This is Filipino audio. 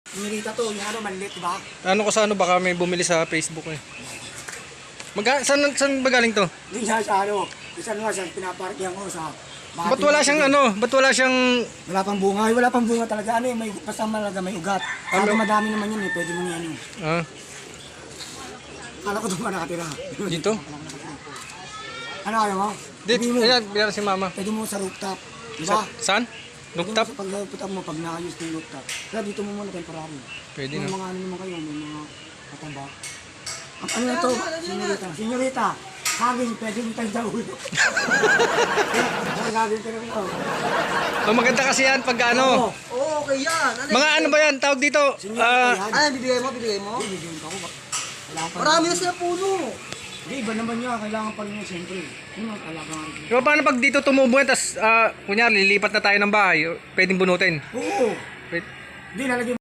Sinirita to, yung ano, maliit, diba? Ano ko sa ano, baka may bumili sa Facebook eh. Saan ba galing to? Doon siya sa ano, isa nga siya, pinaparkihan ko sa... Ba't wala siyang ano? Ba't wala siyang... Wala pang bunga, wala pang bunga talaga. Ano may basta malaga, may ugat. Ano? Madami naman yun eh, pwede mo yan. Ah, Kala ko doon ka nakatira. dito? Ano ayaw mo? Dito, Pwede mo, ayan, bigyan si mama. pwede mo sa rooftop. Diba? Saan? Pwede Rooftop? mo sa pag-rooftop mo, pag naayos ng rooftop. Kaya dito mo muna temporary. Pwede May na. mga ano naman kayo, may mga mataba. Ang ano na to, senyorita. Senyorita, hagin, pwede mo tayo sa ulo. Hagin ka naman. Oh, maganda kasi yan pag ano. Oo, okay yan. Mga ano ba yan? Tawag dito? Senyorita yan. Ano, bibigay mo, bibigay mo? Hindi, bigyan ka ko. Wala pa. Marami na sila puno. Hindi, iba naman niya. Kailangan pa rin niya, siyempre. Ano ang kalabangan? Diba paano pag dito tumubo yan, tapos kunyari lilipat na tayo ng bahay, pwedeng bunutin? Oo. Pwede. Hindi, lalagyan